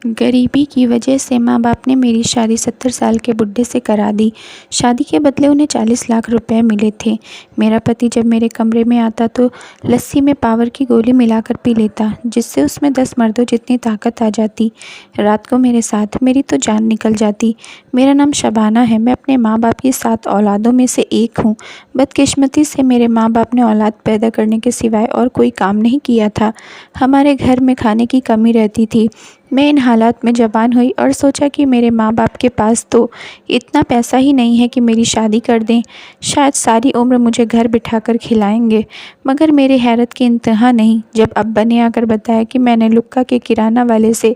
गरीबी की वजह से माँ बाप ने मेरी शादी 70 साल के बुढ़े से करा दी। शादी के बदले उन्हें 40 लाख रुपए मिले थे। मेरा पति जब मेरे कमरे में आता तो लस्सी में पावर की गोली मिलाकर पी लेता, जिससे उसमें 10 मर्दों जितनी ताकत आ जाती। रात को मेरे साथ मेरी तो जान निकल जाती। मेरा नाम शबाना है। मैं अपने माँ बाप की 7 औलादों में से एक हूँ। बदकिस्मती से मेरे माँ बाप ने औलाद पैदा करने के सिवाय और कोई काम नहीं किया था। हमारे घर में खाने की कमी रहती थी। मैं इन हालात में जवान हुई और सोचा कि मेरे माँ बाप के पास तो इतना पैसा ही नहीं है कि मेरी शादी कर दें। शायद सारी उम्र मुझे घर बिठाकर खिलाएंगे। मगर मेरी हैरत की इंतहा नहीं जब अब्बा ने आकर बताया कि मैंने लुक्का के किराना वाले से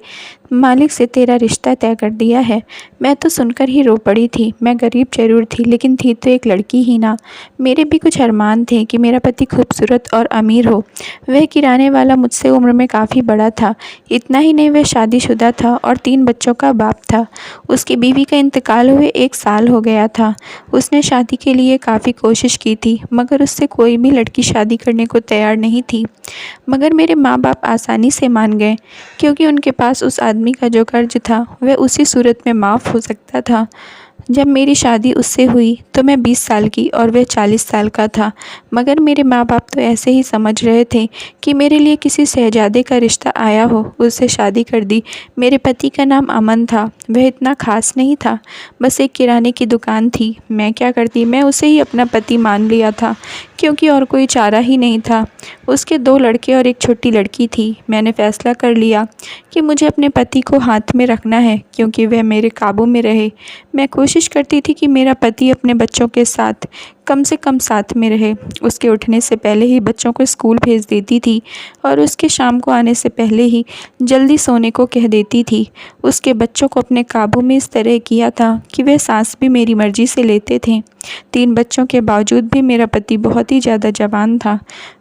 मालिक से तेरा रिश्ता तय कर दिया है। मैं तो सुनकर ही रो पड़ी थी। मैं गरीब जरूर थी, लेकिन थी तो एक लड़की ही ना। मेरे भी कुछ अरमान थे कि मेरा पति खूबसूरत और अमीर हो। वह किराने वाला मुझसे उम्र में काफ़ी बड़ा था। इतना ही नहीं, वह शादीशुदा था और 3 बच्चों का बाप था। उसकी बीवी का इंतकाल हुए 1 साल हो गया था। उसने शादी के लिए काफ़ी कोशिश की थी, मगर उससे कोई भी लड़की शादी करने को तैयार नहीं थी। मगर मेरे माँ बाप आसानी से मान गए, क्योंकि उनके पास उस आदमी का जो कर्ज था वह उसी सूरत में माफ़ हो सकता था। जब मेरी शादी उससे हुई तो मैं 20 साल की और वह 40 साल का था। मगर मेरे माँ बाप तो ऐसे ही समझ रहे थे कि मेरे लिए किसी शहजादे का रिश्ता आया हो, उससे शादी कर दी। मेरे पति का नाम अमन था। वह इतना खास नहीं था, बस एक किराने की दुकान थी। मैं क्या करती, मैं उसे ही अपना पति मान लिया था, क्योंकि और कोई चारा ही नहीं था। उसके 2 लड़के और एक छोटी लड़की थी। मैंने फ़ैसला कर लिया कि मुझे अपने पति को हाथ में रखना है, क्योंकि वह मेरे काबू में रहे। मैं कोशिश करती थी कि मेरा पति अपने बच्चों के साथ कम से कम साथ में रहे। उसके उठने से पहले ही बच्चों को स्कूल भेज देती थी और उसके शाम को आने से पहले ही जल्दी सोने को कह देती थी। उसके बच्चों को अपने काबू में इस तरह किया था कि वे सांस भी मेरी मर्ज़ी से लेते थे। 3 बच्चों के बावजूद भी मेरा पति बहुत ही ज़्यादा जवान था।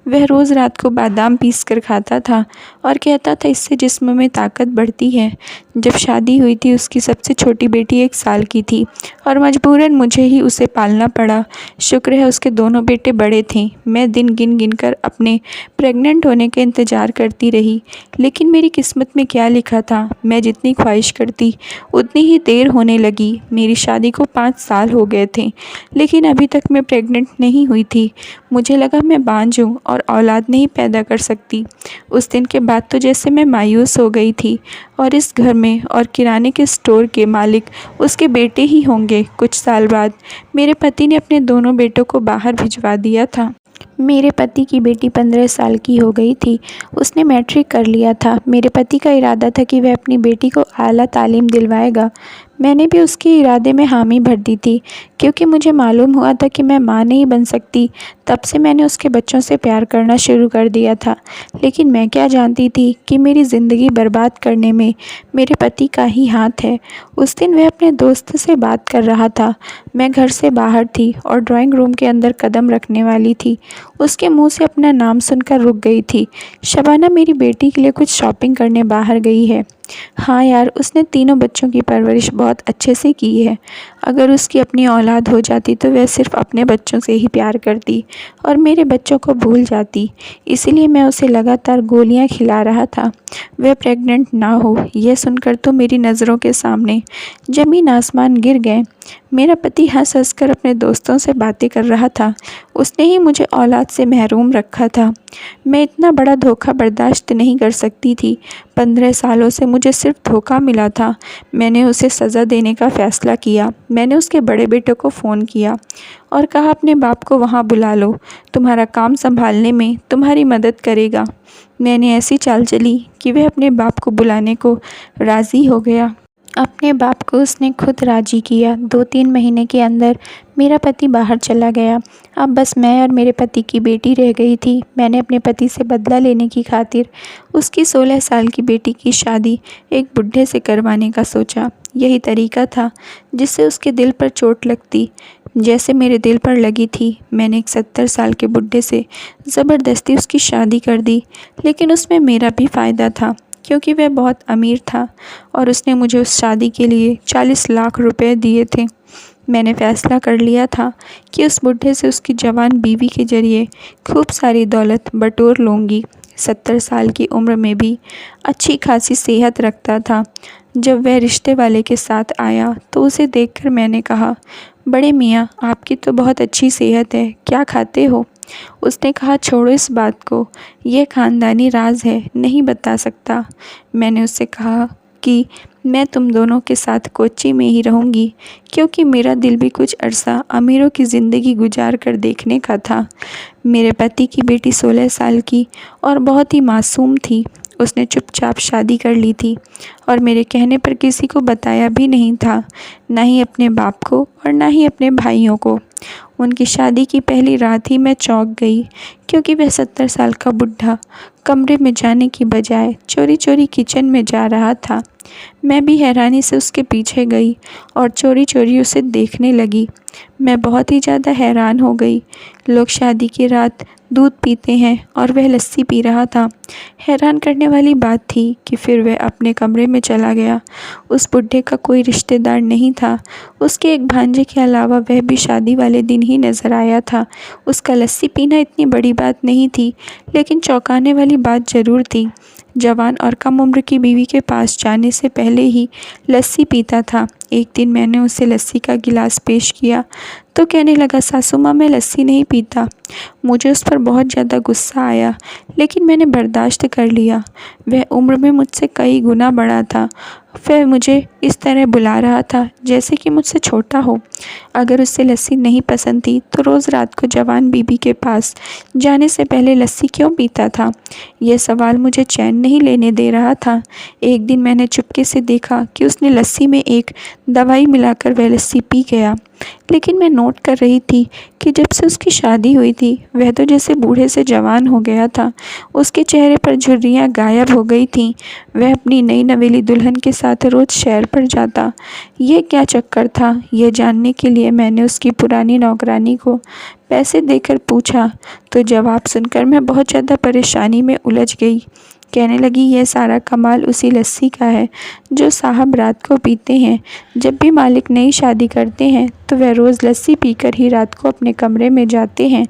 वह रोज़ रात को बादाम पीस कर खाता था और कहता था इससे जिस्म में ताकत बढ़ती है। जब शादी हुई थी उसकी सबसे छोटी बेटी 1 साल की थी और मजबूरन मुझे ही उसे पालना पड़ा। शुक्र है उसके दोनों बेटे बड़े थे। मैं दिन गिन गिन कर अपने प्रेग्नेंट होने के इंतज़ार करती रही, लेकिन मेरी किस्मत में क्या लिखा था, मैं जितनी ख्वाहिश करती उतनी ही देर होने लगी। मेरी शादी को 5 साल हो गए थे, लेकिन अभी तक मैं प्रेग्नेंट नहीं हुई थी। मुझे लगा मैं बांझ हूँ और औलाद नहीं पैदा कर सकती। उस दिन के बाद तो जैसे मैं मायूस हो गई थी, और इस घर में और किराने के स्टोर के मालिक उसके बेटे ही होंगे। कुछ साल बाद मेरे पति ने अपने दोनों बेटों को बाहर भिजवा दिया था। मेरे पति की बेटी 15 साल की हो गई थी। उसने मैट्रिक कर लिया था। मेरे पति का इरादा था कि वह अपनी बेटी को आला तालीम दिलवाएगा। मैंने भी उसके इरादे में हामी भर दी थी, क्योंकि मुझे मालूम हुआ था कि मैं माँ नहीं बन सकती। तब से मैंने उसके बच्चों से प्यार करना शुरू कर दिया था। लेकिन मैं क्या जानती थी कि मेरी ज़िंदगी बर्बाद करने में मेरे पति का ही हाथ है। उस दिन वह अपने दोस्त से बात कर रहा था। मैं घर से बाहर थी और ड्राइंग रूम के अंदर कदम रखने वाली थी। उसके मुंह से अपना नाम सुनकर रुक गई थी। शबाना मेरी बेटी के लिए कुछ शॉपिंग करने बाहर गई है। हाँ यार, उसने तीनों बच्चों की परवरिश बहुत अच्छे से की है। अगर उसकी अपनी औलाद हो जाती तो वह सिर्फ अपने बच्चों से ही प्यार करती और मेरे बच्चों को भूल जाती। इसीलिए मैं उसे लगातार गोलियां खिला रहा था, वह प्रेग्नेंट ना हो। यह सुनकर तो मेरी नज़रों के सामने ज़मीन आसमान गिर गए। मेरा पति हंस हंस कर अपने दोस्तों से बातें कर रहा था। उसने ही मुझे औलाद से महरूम रखा था। मैं इतना बड़ा धोखा बर्दाश्त नहीं कर सकती थी। 15 सालों से मुझे सिर्फ धोखा मिला था। मैंने उसे सज़ा देने का फ़ैसला किया। मैंने उसके बड़े बेटे को फ़ोन किया और कहा अपने बाप को वहाँ बुला लो, तुम्हारा काम संभालने में तुम्हारी मदद करेगा। मैंने ऐसी चाल चली कि वह अपने बाप को बुलाने को राज़ी हो गया। अपने बाप को उसने खुद राजी किया। 2-3 महीने के अंदर मेरा पति बाहर चला गया। अब बस मैं और मेरे पति की बेटी रह गई थी। मैंने अपने पति से बदला लेने की खातिर उसकी 16 साल की बेटी की शादी एक बुढ़े से करवाने का सोचा। यही तरीका था जिससे उसके दिल पर चोट लगती, जैसे मेरे दिल पर लगी थी। मैंने एक 70 साल के बुढ़े से ज़बरदस्ती उसकी शादी कर दी, लेकिन उसमें मेरा भी फ़ायदा था, क्योंकि वह बहुत अमीर था और उसने मुझे उस शादी के लिए 40 लाख रुपए दिए थे। मैंने फ़ैसला कर लिया था कि उस बुढ़े से उसकी जवान बीवी के ज़रिए खूब सारी दौलत बटोर लूँगी। 70 साल की उम्र में भी अच्छी खासी सेहत रखता था। जब वह रिश्ते वाले के साथ आया तो उसे देखकर मैंने कहा, बड़े मियाँ, आपकी तो बहुत अच्छी सेहत है, क्या खाते हो? उसने कहा, छोड़ो इस बात को, यह ख़ानदानी राज है, नहीं बता सकता। मैंने उससे कहा कि मैं तुम दोनों के साथ कोच्चि में ही रहूँगी, क्योंकि मेरा दिल भी कुछ अरसा अमीरों की ज़िंदगी गुजार कर देखने का था। मेरे पति की बेटी 16 साल की और बहुत ही मासूम थी। उसने चुपचाप शादी कर ली थी और मेरे कहने पर किसी को बताया भी नहीं था, ना ही अपने बाप को और ना ही अपने भाइयों को। उनकी शादी की पहली रात ही मैं चौंक गई, क्योंकि वह 70 साल का बुढ़ा कमरे में जाने की बजाय चोरी चोरी किचन में जा रहा था। मैं भी हैरानी से उसके पीछे गई और चोरी चोरी उसे देखने लगी। मैं बहुत ही ज़्यादा हैरान हो गई। लोग शादी की रात दूध पीते हैं और वह लस्सी पी रहा था। हैरान करने वाली बात थी कि फिर वह अपने कमरे में चला गया। उस बुढ़े का कोई रिश्तेदार नहीं था। उसके एक भांजे के अलावा वह भी शादी वाले दिन ही नज़र आया था। उसका लस्सी पीना इतनी बड़ी बात नहीं थी, लेकिन चौंकाने वाली बात ज़रूर थी। जवान और कम उम्र की बीवी के पास जाने से पहले ही लस्सी पीता था। एक दिन मैंने उसे लस्सी का गिलास पेश किया तो कहने लगा, सासू माँ, मैं लस्सी नहीं पीता। मुझे उस पर बहुत ज़्यादा गुस्सा आया, लेकिन मैंने बर्दाश्त कर लिया। वह उम्र में मुझसे कई गुना बड़ा था। वह मुझे इस तरह बुला रहा था जैसे कि मुझसे छोटा हो। अगर उसे लस्सी नहीं पसंद थी तो रोज़ रात को जवान बीबी के पास जाने से पहले लस्सी क्यों पीता था? यह सवाल मुझे चैन नहीं लेने दे रहा था। एक दिन मैंने चुपके से देखा कि उसने लस्सी में एक दवाई मिलाकर वह लस्सी पी गया। लेकिन मैं नोट कर रही थी कि जब से उसकी शादी हुई थी वह तो जैसे बूढ़े से जवान हो गया था। उसके चेहरे पर झुर्रियाँ गायब हो गई थीं। वह अपनी नई नवेली दुल्हन के साथ रोज़ सैर पर जाता। ये क्या चक्कर था? ये जानने के लिए मैंने उसकी पुरानी नौकरानी को पैसे देकर पूछा, तो जवाब सुनकर मैं बहुत ज़्यादा परेशानी में उलझ गई। कहने लगी, यह सारा कमाल उसी लस्सी का है जो साहब रात को पीते हैं। जब भी मालिक नई शादी करते हैं तो वह रोज़ लस्सी पीकर ही रात को अपने कमरे में जाते हैं।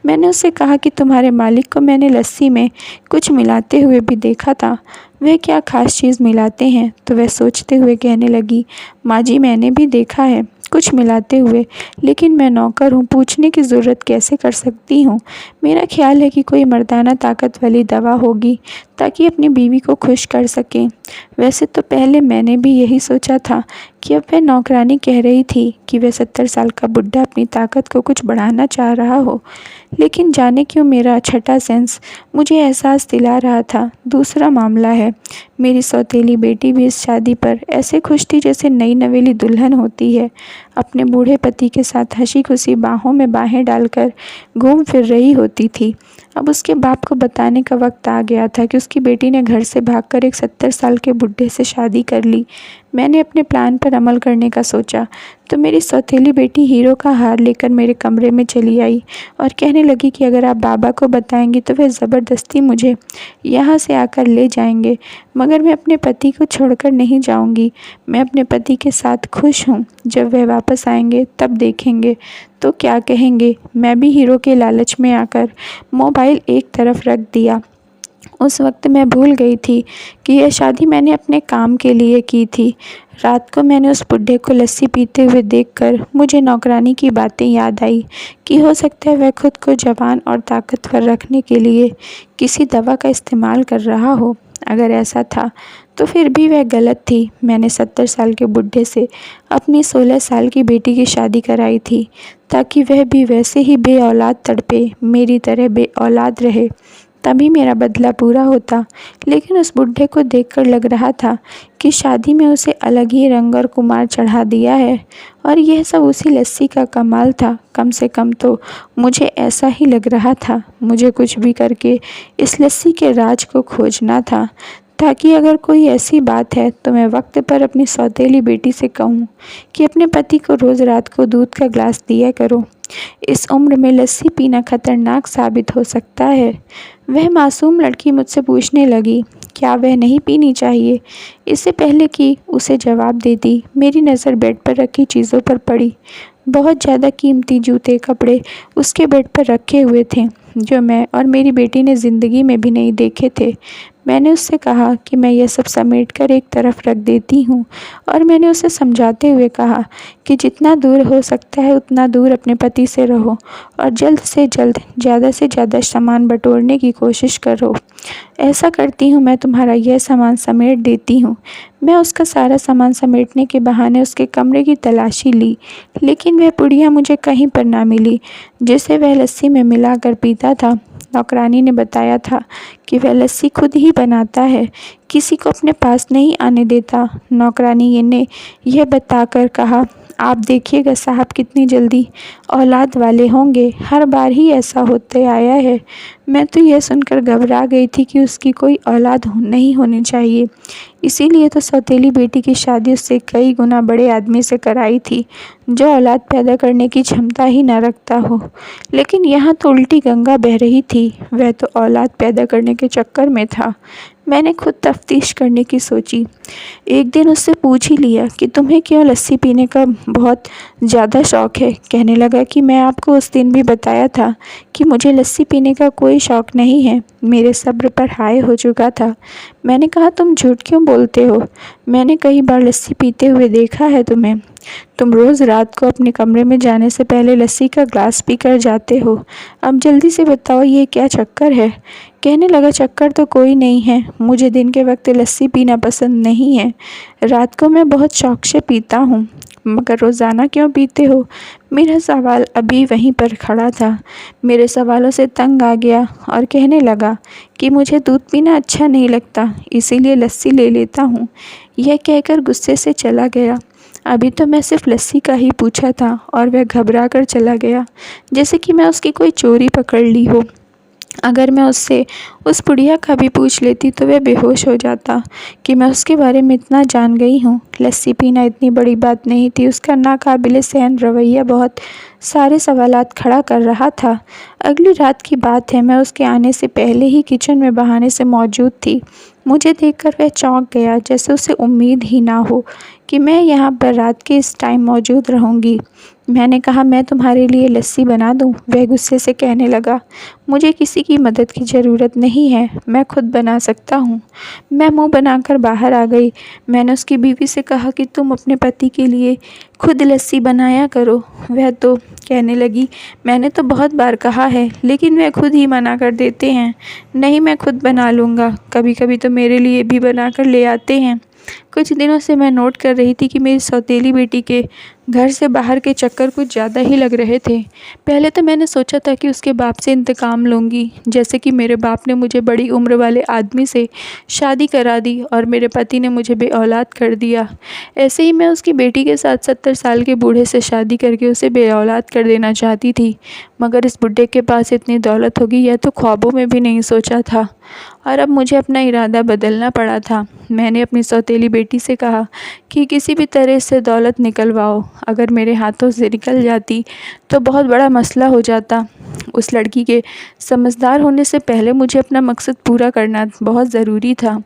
मैंने उससे कहा कि तुम्हारे मालिक को मैंने लस्सी में कुछ मिलाते हुए भी देखा था। वह क्या ख़ास चीज़ मिलाते हैं? तो वह सोचते हुए कहने लगी, माँ जी, मैंने भी देखा है कुछ मिलाते हुए, लेकिन मैं नौकर हूँ, पूछने की ज़रूरत कैसे कर सकती हूँ? मेरा ख्याल है कि कोई मर्दाना ताकत वाली दवा होगी ताकि अपनी बीवी को खुश कर सकें। वैसे तो पहले मैंने भी यही सोचा था कि अब वह नौकरानी कह रही थी कि वह 70 साल का बुढ़ा अपनी ताकत को कुछ बढ़ाना चाह रहा हो, लेकिन जाने क्यों मेरा छठा सेंस मुझे एहसास दिला रहा था दूसरा मामला है। मेरी सौतेली बेटी भी इस शादी पर ऐसे खुश थी जैसे नई नवेली दुल्हन होती है। अपने बूढ़े पति के साथ हंसी खुशी बाहों में बाहें डालकर घूम फिर रही होती थी। अब उसके बाप को बताने का वक्त आ गया था कि उसकी बेटी ने घर से भागकर एक 70 साल के बुढ़े से शादी कर ली। मैंने अपने प्लान पर अमल करने का सोचा तो मेरी सौतेली बेटी हीरो का हार लेकर मेरे कमरे में चली आई और कहने लगी कि अगर आप बाबा को बताएंगी तो वह ज़बरदस्ती मुझे यहाँ से आकर ले जाएंगे, मगर मैं अपने पति को छोड़कर नहीं जाऊँगी। मैं अपने पति के साथ खुश हूँ। जब वह वापस आएंगे तब देखेंगे तो क्या कहेंगे। मैं भी हीरो के लालच में आकर मोबाइल एक तरफ रख दिया। उस वक्त मैं भूल गई थी कि यह शादी मैंने अपने काम के लिए की थी। रात को मैंने उस बुढ़े को लस्सी पीते हुए देखकर मुझे नौकरानी की बातें याद आई कि हो सकता है वह खुद को जवान और ताकतवर रखने के लिए किसी दवा का इस्तेमाल कर रहा हो। अगर ऐसा था तो फिर भी वह गलत थी। मैंने 70 साल के बुढ़े से अपनी 16 साल की बेटी की शादी कराई थी ताकि वह भी वैसे ही बे औलाद तड़पे, मेरी तरह बे औलाद रहे, तभी मेरा बदला पूरा होता। लेकिन उस बुढ़े को देखकर लग रहा था कि शादी में उसे अलग ही रंग और कुमार चढ़ा दिया है और यह सब उसी लस्सी का कमाल था। कम से कम तो मुझे ऐसा ही लग रहा था। मुझे कुछ भी करके इस लस्सी के राज को खोजना था, ताकि अगर कोई ऐसी बात है तो मैं वक्त पर अपनी सौतेली बेटी से कहूँ कि अपने पति को रोज़ रात को दूध का ग्लास दिया करो। इस उम्र में लस्सी पीना खतरनाक साबित हो सकता है। वह मासूम लड़की मुझसे पूछने लगी, क्या वह नहीं पीनी चाहिए? इससे पहले कि उसे जवाब देती मेरी नज़र बेड पर रखी चीज़ों पर पड़ी। बहुत ज़्यादा कीमती जूते कपड़े उसके बेड पर रखे हुए थे जो मैं और मेरी बेटी ने ज़िंदगी में भी नहीं देखे थे। मैंने उससे कहा कि मैं यह सब समेट कर एक तरफ रख देती हूँ और मैंने उसे समझाते हुए कहा कि जितना दूर हो सकता है उतना दूर अपने पति से रहो और जल्द से जल्द ज़्यादा से ज़्यादा सामान बटोरने की कोशिश करो। ऐसा करती हूँ मैं तुम्हारा यह सामान समेट देती हूँ। मैं उसका सारा सामान समेटने के बहाने उसके कमरे की तलाशी ली, लेकिन वह पुड़िया मुझे कहीं पर ना मिली जिसे वह लस्सी में मिलाकर पीता था। नौकरानी ने बताया था कि वह लस्सी खुद ही बनाता है, किसी को अपने पास नहीं आने देता। नौकरानी ने यह बताकर कहा, आप देखिएगा साहब कितनी जल्दी औलाद वाले होंगे, हर बार ही ऐसा होते आया है। मैं तो यह सुनकर घबरा गई थी कि उसकी कोई औलाद नहीं होनी चाहिए, इसीलिए तो सौतेली बेटी की शादी उससे कई गुना बड़े आदमी से कराई थी जो औलाद पैदा करने की क्षमता ही न रखता हो। लेकिन यहाँ तो उल्टी गंगा बह रही थी, वह तो औलाद पैदा करने के चक्कर में था। मैंने खुद तफ्तीश करने की सोची। एक दिन उससे पूछ ही लिया कि तुम्हें क्यों लस्सी पीने का बहुत ज़्यादा शौक़ है। कहने लगा कि मैं आपको उस दिन भी बताया था कि मुझे लस्सी पीने का कोई शौक़ नहीं है। मेरे सब्र पर हाय हो चुका था। मैंने कहा, तुम झूठ क्यों बोलते हो? मैंने कई बार लस्सी पीते हुए देखा है तुम्हें। तुम रोज़ रात को अपने कमरे में जाने से पहले लस्सी का ग्लास पीकर जाते हो। अब जल्दी से बताओ ये क्या चक्कर है? कहने लगा, चक्कर तो कोई नहीं है, मुझे दिन के वक्त लस्सी पीना पसंद नहीं है। रात को मैं बहुत शौक़ से पीता हूँ, मगर रोज़ाना क्यों पीते हो? मेरा सवाल अभी वहीं पर खड़ा था। मेरे सवालों से तंग आ गया और कहने लगा कि मुझे दूध पीना अच्छा नहीं लगता, इसीलिए लस्सी ले लेता हूँ। यह कहकर गुस्से से चला गया। अभी तो मैं सिर्फ लस्सी का ही पूछा था और वह घबरा कर चला गया, जैसे कि मैं उसकी कोई चोरी पकड़ ली हो। अगर मैं उससे उस बुढ़िया का भी पूछ लेती तो वह बेहोश हो जाता कि मैं उसके बारे में इतना जान गई हूँ। लस्सी पीना इतनी बड़ी बात नहीं थी, उसका नाकाबिले सहन रवैया बहुत सारे सवालात खड़ा कर रहा था। अगली रात की बात है, मैं उसके आने से पहले ही किचन में बहाने से मौजूद थी। मुझे देखकर वह चौंक गया, जैसे उसे उम्मीद ही ना हो कि मैं यहाँ पर रात के इस टाइम मौजूद रहूँगी। मैंने कहा, मैं तुम्हारे लिए लस्सी बना दूँ? वह गुस्से से कहने लगा, मुझे किसी की मदद की ज़रूरत नहीं है, मैं खुद बना सकता हूँ। मैं मुंह बनाकर बाहर आ गई। मैंने उसकी बीवी से कहा कि तुम अपने पति के लिए खुद लस्सी बनाया करो। वह तो कहने लगी, मैंने तो बहुत बार कहा है, लेकिन वह खुद ही मना कर देते हैं। नहीं, मैं खुद बना लूँगा। कभी कभी तो मेरे लिए भी बना कर ले आते हैं। कुछ दिनों से मैं नोट कर रही थी कि मेरी सौतेली बेटी के घर से बाहर के चक्कर कुछ ज़्यादा ही लग रहे थे। पहले तो मैंने सोचा था कि उसके बाप से इंतकाम लूँगी, जैसे कि मेरे बाप ने मुझे बड़ी उम्र वाले आदमी से शादी करा दी और मेरे पति ने मुझे बेऔलाद कर दिया। ऐसे ही मैं उसकी बेटी के साथ 70 साल के बूढ़े से शादी करके उसे बेऔलाद कर देना चाहती थी, मगर इस बुढ़े के पास इतनी दौलत होगी यह तो ख्वाबों में भी नहीं सोचा था। और अब मुझे अपना इरादा बदलना पड़ा था। मैंने अपनी सौतेली बेटी से कहा कि किसी भी तरह से दौलत निकलवाओ, अगर मेरे हाथों से निकल जाती तो बहुत बड़ा मसला हो जाता। उस लड़की के समझदार होने से पहले मुझे अपना मकसद पूरा करना बहुत ज़रूरी था,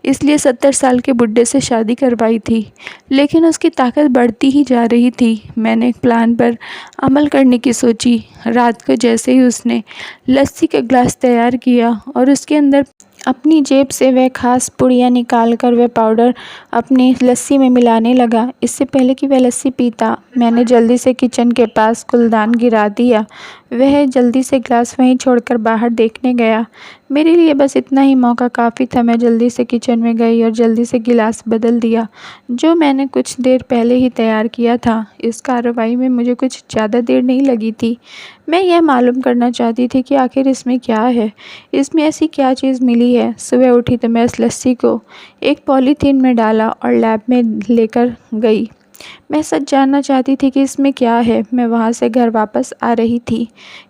इसलिए 70 साल के बुढ़े से शादी करवाई थी। लेकिन उसकी ताकत बढ़ती ही जा रही थी। मैंने एक प्लान पर अमल करने की सोची। रात को जैसे ही उसने लस्सी का ग्लास तैयार किया और उसके अंदर अपनी जेब से वह खास पुड़िया निकाल कर वह पाउडर अपनी लस्सी में मिलाने लगा। इससे पहले कि वह लस्सी पीता, मैंने जल्दी से किचन के पास कूड़ादान गिरा दिया। वह जल्दी से ग्लास वहीं छोड़कर बाहर देखने गया। मेरे लिए बस इतना ही मौका काफ़ी था। मैं जल्दी से किचन में गई और जल्दी से गिलास बदल दिया, जो मैंने कुछ देर पहले ही तैयार किया था। इस कार्रवाई में मुझे कुछ ज़्यादा देर नहीं लगी थी। मैं यह मालूम करना चाहती थी कि आखिर इसमें क्या है, इसमें ऐसी क्या चीज़ मिली है। सुबह उठी तो मैं इस लस्सी को एक पॉलीथीन में डाला और लैब में लेकर गई। मैं सच जानना चाहती थी कि इसमें क्या है। मैं वहाँ से घर वापस आ रही थी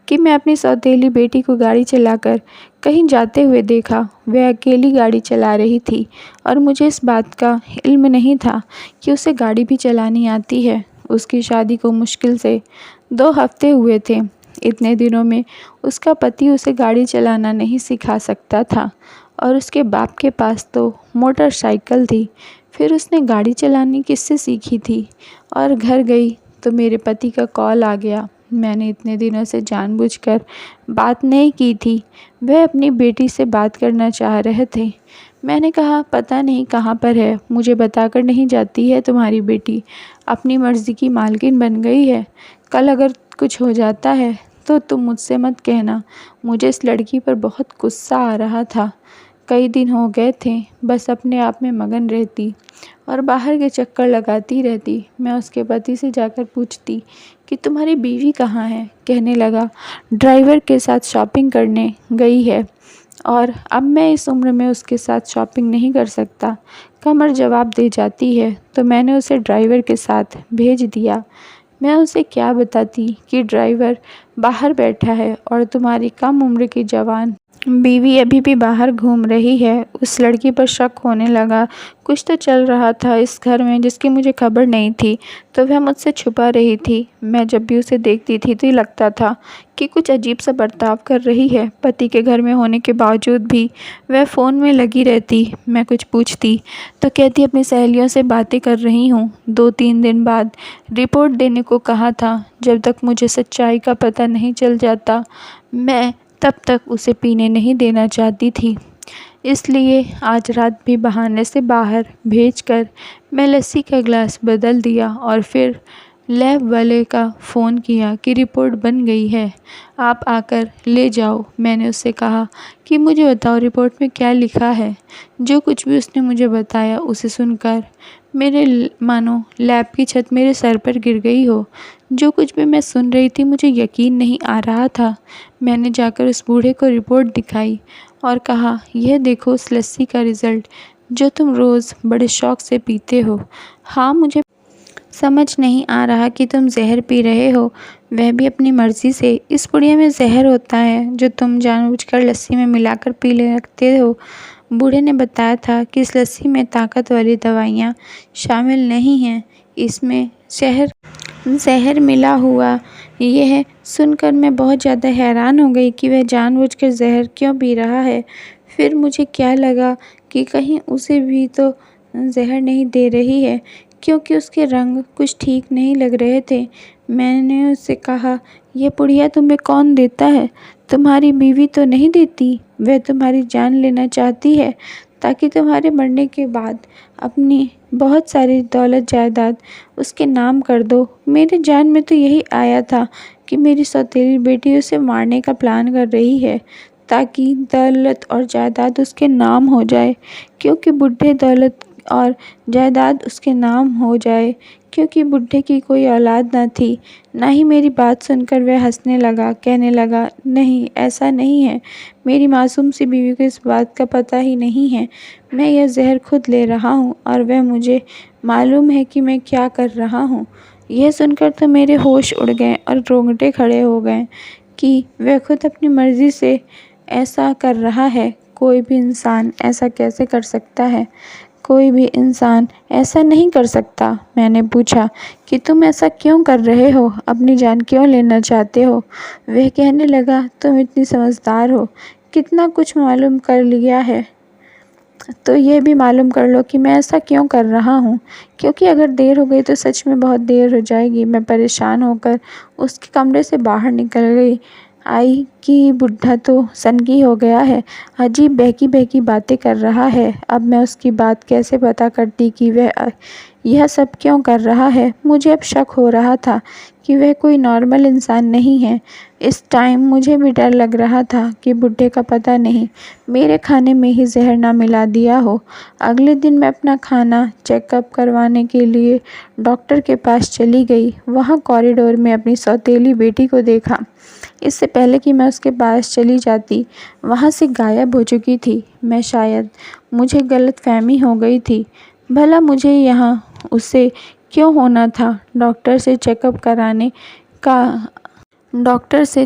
कि मैं अपनी सौतेली बेटी को गाड़ी चलाकर कहीं जाते हुए देखा। वह अकेली गाड़ी चला रही थी और मुझे इस बात का इल्म नहीं था कि उसे गाड़ी भी चलानी आती है। उसकी शादी को मुश्किल से 2 हफ्ते हुए थे। इतने दिनों में उसका पति उसे गाड़ी चलाना नहीं सिखा सकता था और उसके बाप के पास तो मोटरसाइकिल थी। फिर उसने गाड़ी चलानी किससे सीखी थी? और घर गई तो मेरे पति का कॉल आ गया। मैंने इतने दिनों से जानबूझकर बात नहीं की थी। वह अपनी बेटी से बात करना चाह रहे थे। मैंने कहा, पता नहीं कहाँ पर है, मुझे बताकर नहीं जाती है तुम्हारी बेटी। अपनी मर्ज़ी की मालकिन बन गई है। कल अगर कुछ हो जाता है तो तुम मुझसे मत कहना। मुझे इस लड़की पर बहुत गुस्सा आ रहा था। कई दिन हो गए थे बस अपने आप में मगन रहती और बाहर के चक्कर लगाती रहती। मैं उसके पति से जाकर पूछती कि तुम्हारी बीवी कहाँ है। कहने लगा, ड्राइवर के साथ शॉपिंग करने गई है और अब मैं इस उम्र में उसके साथ शॉपिंग नहीं कर सकता। कमर जवाब दे जाती है तो मैंने उसे ड्राइवर के साथ भेज दिया। मैं उसे क्या बताती कि ड्राइवर बाहर बैठा है और तुम्हारी कम उम्र की जवान बीवी अभी भी बाहर घूम रही है। उस लड़की पर शक होने लगा। कुछ तो चल रहा था इस घर में जिसकी मुझे खबर नहीं थी, तो वह मुझसे छुपा रही थी। मैं जब भी उसे देखती थी तो लगता था कि कुछ अजीब सा बर्ताव कर रही है। पति के घर में होने के बावजूद भी वह फ़ोन में लगी रहती। मैं कुछ पूछती तो कहती अपनी सहेलियों से बातें कर रही हूँ। 2-3 दिन बाद रिपोर्ट देने को कहा था। जब तक मुझे सच्चाई का पता नहीं चल जाता मैं तब तक उसे पीने नहीं देना चाहती थी। इसलिए आज रात भी बहाने से बाहर भेजकर मैं लस्सी का गिलास बदल दिया और फिर लैब वाले का फ़ोन किया कि रिपोर्ट बन गई है, आप आकर ले जाओ। मैंने उससे कहा कि मुझे बताओ रिपोर्ट में क्या लिखा है। जो कुछ भी उसने मुझे बताया उसे सुनकर मानो लैब की छत मेरे सर पर गिर गई हो। जो कुछ भी मैं सुन रही थी मुझे यकीन नहीं आ रहा था। मैंने जाकर उस बूढ़े को रिपोर्ट दिखाई और कहा, यह देखो उस लस्सी का रिज़ल्ट जो तुम रोज़ बड़े शौक़ से पीते हो। हाँ, मुझे समझ नहीं आ रहा कि तुम जहर पी रहे हो, वह भी अपनी मर्ज़ी से। इस पुड़िया में जहर होता है जो तुम जानबूझकर लस्सी में मिलाकर पी ले रखते हो। बूढ़े ने बताया था कि इस लस्सी में ताकत वाली दवाइयाँ शामिल नहीं हैं, इसमें जहर मिला हुआ। यह सुनकर मैं बहुत ज़्यादा हैरान हो गई कि वह जानबूझकर जहर क्यों पी रहा है। फिर मुझे क्या लगा कि कहीं उसे भी तो जहर नहीं दे रही है, क्योंकि उसके रंग कुछ ठीक नहीं लग रहे थे। मैंने उससे कहा, यह पुड़िया तुम्हें कौन देता है? तुम्हारी बीवी तो नहीं देती। वह तुम्हारी जान लेना चाहती है ताकि तुम्हारे मरने के बाद अपनी बहुत सारी दौलत जायदाद उसके नाम कर दो। मेरे जान में तो यही आया था कि मेरी सौतेली बेटी उसे मारने का प्लान कर रही है ताकि दौलत और जायदाद उसके नाम हो जाए, क्योंकि बुढ़े दौलत और जायदाद उसके नाम हो जाए क्योंकि बुढ़े की कोई औलाद न थी। ना ही मेरी बात सुनकर वह हंसने लगा, कहने लगा, नहीं ऐसा नहीं है, मेरी मासूम सी बीवी को इस बात का पता ही नहीं है। मैं यह जहर खुद ले रहा हूँ और वह मुझे मालूम है कि मैं क्या कर रहा हूँ। यह सुनकर तो मेरे होश उड़ गए और रोंगटे खड़े हो गए कि वह खुद अपनी मर्ज़ी से ऐसा कर रहा है। कोई भी इंसान ऐसा कैसे कर सकता है? कोई भी इंसान ऐसा नहीं कर सकता। मैंने पूछा कि तुम ऐसा क्यों कर रहे हो, अपनी जान क्यों लेना चाहते हो? वह कहने लगा, तुम इतनी समझदार हो, कितना कुछ मालूम कर लिया है, तो यह भी मालूम कर लो कि मैं ऐसा क्यों कर रहा हूँ। क्योंकि अगर देर हो गई तो सच में बहुत देर हो जाएगी। मैं परेशान होकर उसके कमरे से बाहर निकल गई। आई कि बुढ़ा तो सनकी हो गया है, अजीब बहकी बहकी बातें कर रहा है। अब मैं उसकी बात कैसे पता करती कि वह यह सब क्यों कर रहा है? मुझे अब शक हो रहा था कि वह कोई नॉर्मल इंसान नहीं है। इस टाइम मुझे भी डर लग रहा था कि बुढ़े का पता नहीं मेरे खाने में ही जहर ना मिला दिया हो। अगले दिन मैं अपना खाना चेकअप करवाने के लिए डॉक्टर के पास चली गई। वहाँ कॉरिडोर में अपनी सौतेली बेटी को देखा। इससे पहले कि मैं उसके पास चली जाती वहाँ से गायब हो चुकी थी। मुझे गलतफहमी हो गई थी। भला मुझे यहाँ उससे क्यों होना था? डॉक्टर से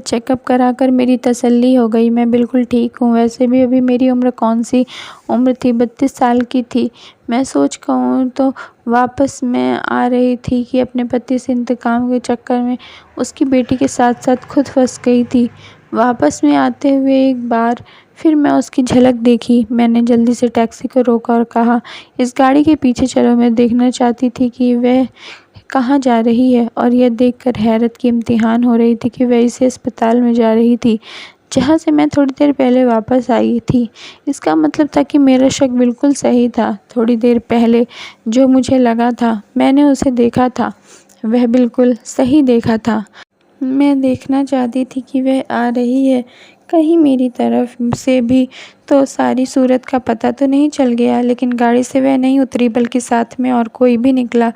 चेकअप कराकर मेरी तसल्ली हो गई। मैं बिल्कुल ठीक हूँ। वैसे भी अभी मेरी उम्र कौन सी उम्र थी, 32 साल की थी। मैं सोच कहूँ तो वापस मैं आ रही थी कि अपने पति से इंतकाम के चक्कर में उसकी बेटी के साथ साथ खुद फंस गई थी। वापस में आते हुए एक बार फिर मैं उसकी झलक देखी। मैंने जल्दी से टैक्सी को रोका और कहा, इस गाड़ी के पीछे चलो, मैं देखना चाहती थी कि वह कहाँ जा रही है, और यह देखकर हैरत की इम्तिहान हो रही थी कि वह इसी अस्पताल में जा रही थी जहाँ से मैं थोड़ी देर पहले वापस आई थी। इसका मतलब था कि मेरा शक बिल्कुल सही था। थोड़ी देर पहले जो मुझे लगा था मैंने उसे देखा था, वह बिल्कुल सही देखा था। मैं देखना चाहती थी कि वह आ रही है कहीं मेरी तरफ से भी तो सारी सूरत का पता तो नहीं चल गया, लेकिन गाड़ी से वह नहीं उतरी बल्कि साथ में और कोई भी निकला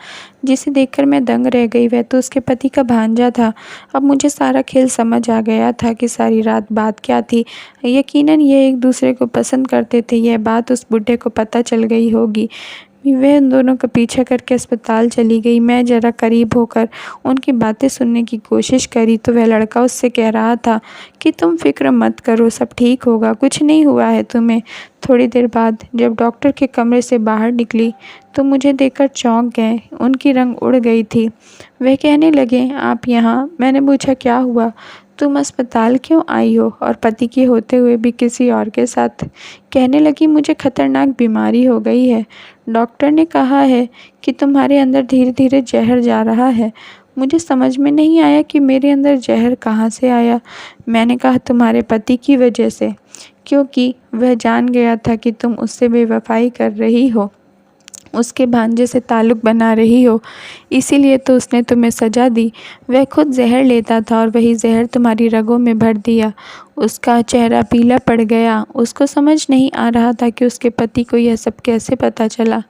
जिसे देखकर मैं दंग रह गई। वह तो उसके पति का भांजा था। अब मुझे सारा खेल समझ आ गया था कि सारी रात बात क्या थी। यकीनन ये एक दूसरे को पसंद करते थे। यह बात उस बुढ़े को पता चल गई होगी। वह उन दोनों का पीछा करके अस्पताल चली गई। मैं ज़रा करीब होकर उनकी बातें सुनने की कोशिश करी तो वह लड़का उससे कह रहा था कि तुम फिक्र मत करो, सब ठीक होगा, कुछ नहीं हुआ है तुम्हें। थोड़ी देर बाद जब डॉक्टर के कमरे से बाहर निकली तो मुझे देखकर चौंक गए। उनकी रंग उड़ गई थी। वह कहने लगे, आप यहाँ? मैंने पूछा, क्या हुआ? तुम अस्पताल क्यों आई हो, और पति के होते हुए भी किसी और के साथ? कहने लगी, मुझे खतरनाक बीमारी हो गई है। डॉक्टर ने कहा है कि तुम्हारे अंदर धीरे धीरे जहर जा रहा है। मुझे समझ में नहीं आया कि मेरे अंदर जहर कहाँ से आया। मैंने कहा, तुम्हारे पति की वजह से, क्योंकि वह जान गया था कि तुम उससे बेवफाई कर रही हो, उसके भांजे से ताल्लुक़ बना रही हो, इसीलिए तो उसने तुम्हें सज़ा दी। वह खुद जहर लेता था और वही जहर तुम्हारी रगों में भर दिया। उसका चेहरा पीला पड़ गया। उसको समझ नहीं आ रहा था कि उसके पति को यह सब कैसे पता चला।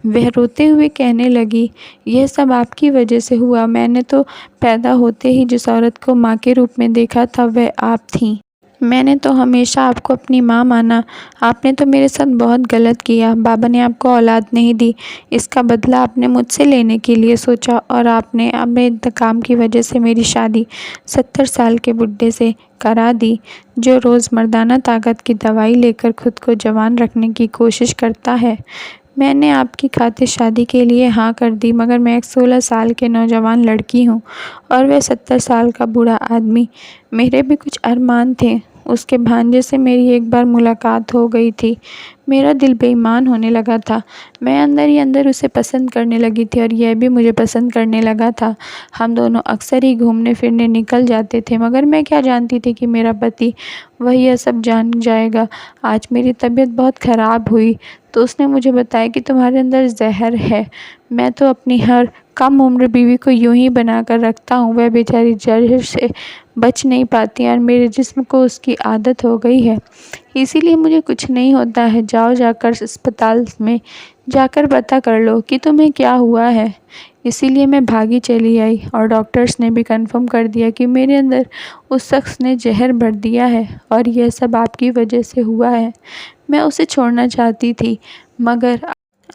वह रोते हुए कहने लगी, यह सब आपकी वजह से हुआ। मैंने तो पैदा होते ही जिस औरत को माँ के रूप में देखा था वह आप थीं। मैंने तो हमेशा आपको अपनी माँ माना। आपने तो मेरे साथ बहुत गलत किया। बाबा ने आपको औलाद नहीं दी, इसका बदला आपने मुझसे लेने के लिए सोचा, और आपने अपने इंतकाम की वजह से मेरी शादी 70 साल के बुढ़े से करा दी, जो रोज़ मर्दाना ताकत की दवाई लेकर खुद को जवान रखने की कोशिश करता है। मैंने आपकी खातिर शादी के लिए हाँ कर दी, मगर मैं एक 16 साल के नौजवान लड़की हूँ और वह 70 साल का बूढ़ा आदमी। मेरे भी कुछ अरमान थे। उसके भांजे से मेरी एक बार मुलाकात हो गई थी। मेरा दिल बेईमान होने लगा था। मैं अंदर ही अंदर उसे पसंद करने लगी थी और यह भी मुझे पसंद करने लगा था। हम दोनों अक्सर ही घूमने फिरने निकल जाते थे, मगर मैं क्या जानती थी कि मेरा पति वह यह सब जान जाएगा। आज मेरी तबीयत बहुत ख़राब हुई तो उसने मुझे बताया कि तुम्हारे अंदर जहर है। मैं तो अपनी हर कम उम्र बीवी को यूं ही बना कर रखता हूँ। वह बेचारी जहर से बच नहीं पाती और मेरे जिस्म को उसकी आदत हो गई है, इसीलिए मुझे कुछ नहीं होता है। जाओ, जाकर अस्पताल में जाकर पता कर लो कि तुम्हें क्या हुआ है। इसीलिए मैं भागी चली आई और डॉक्टर्स ने भी कंफर्म कर दिया कि मेरे अंदर उस शख्स ने जहर भर दिया है और यह सब आपकी वजह से हुआ है। मैं उसे छोड़ना चाहती थी, मगर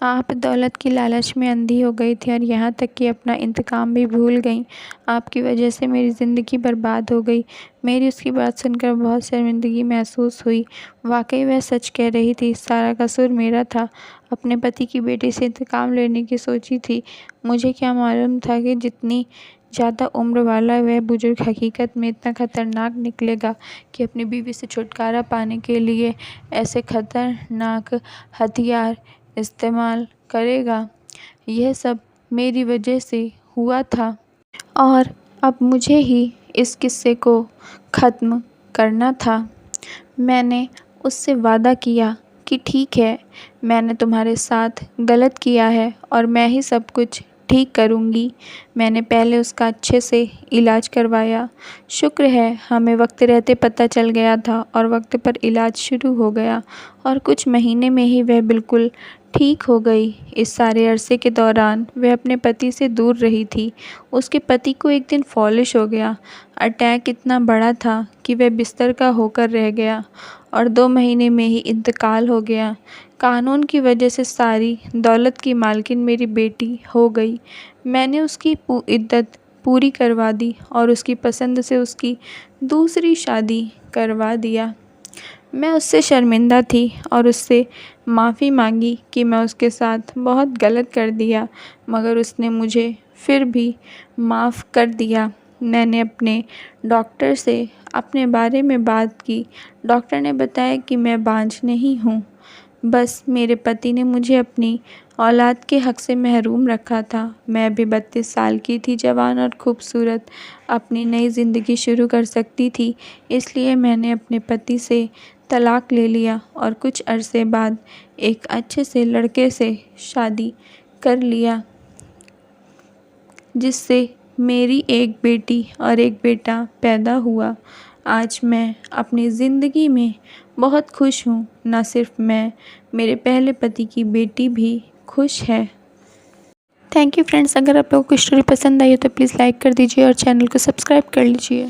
आप दौलत की लालच में अंधी हो गई थी और यहाँ तक कि अपना इंतकाम भी भूल गई। आपकी वजह से मेरी ज़िंदगी बर्बाद हो गई। मेरी उसकी बात सुनकर बहुत शर्मिंदगी महसूस हुई। वाकई वह सच कह रही थी, सारा कसूर मेरा था। अपने पति की बेटी से इंतकाम लेने की सोची थी। मुझे क्या मालूम था कि जितनी ज़्यादा उम्र वाला वह बुजुर्ग हकीकत में इतना खतरनाक निकलेगा कि अपनी बीवी से छुटकारा पाने के लिए ऐसे खतरनाक हथियार इस्तेमाल करेगा। यह सब मेरी वजह से हुआ था और अब मुझे ही इस किस्से को ख़त्म करना था। मैंने उससे वादा किया कि ठीक है, मैंने तुम्हारे साथ गलत किया है और मैं ही सब कुछ ठीक करूँगी। मैंने पहले उसका अच्छे से इलाज करवाया। शुक्र है हमें वक्त रहते पता चल गया था और वक्त पर इलाज शुरू हो गया और कुछ महीने में ही वह बिल्कुल ठीक हो गई। इस सारे अरसे के दौरान वह अपने पति से दूर रही थी। उसके पति को एक दिन फॉलिश हो गया। अटैक इतना बड़ा था कि वह बिस्तर का होकर रह गया और 2 महीने में ही इंतकाल हो गया। कानून की वजह से सारी दौलत की मालकिन मेरी बेटी हो गई। मैंने उसकी इद्दत पूरी करवा दी और उसकी पसंद से उसकी दूसरी शादी करवा दिया। मैं उससे शर्मिंदा थी और उससे माफ़ी मांगी कि मैं उसके साथ बहुत गलत कर दिया, मगर उसने मुझे फिर भी माफ़ कर दिया। मैंने अपने डॉक्टर से अपने बारे में बात की। डॉक्टर ने बताया कि मैं बांझ नहीं हूँ। बस मेरे पति ने मुझे अपनी औलाद के हक़ से महरूम रखा था। मैं अभी 32 साल की थी, जवान और खूबसूरत, अपनी नई ज़िंदगी शुरू कर सकती थी। इसलिए मैंने अपने पति से तलाक़ ले लिया और कुछ अरसे बाद एक अच्छे से लड़के से शादी कर लिया, जिससे मेरी एक बेटी और एक बेटा पैदा हुआ। आज मैं अपनी ज़िंदगी में बहुत खुश हूँ। न सिर्फ मैं, मेरे पहले पति की बेटी भी खुश है। Thank you friends. अगर आप लोगों को स्टोरी पसंद आई हो तो प्लीज़ लाइक कर दीजिए और चैनल को सब्सक्राइब कर लीजिए।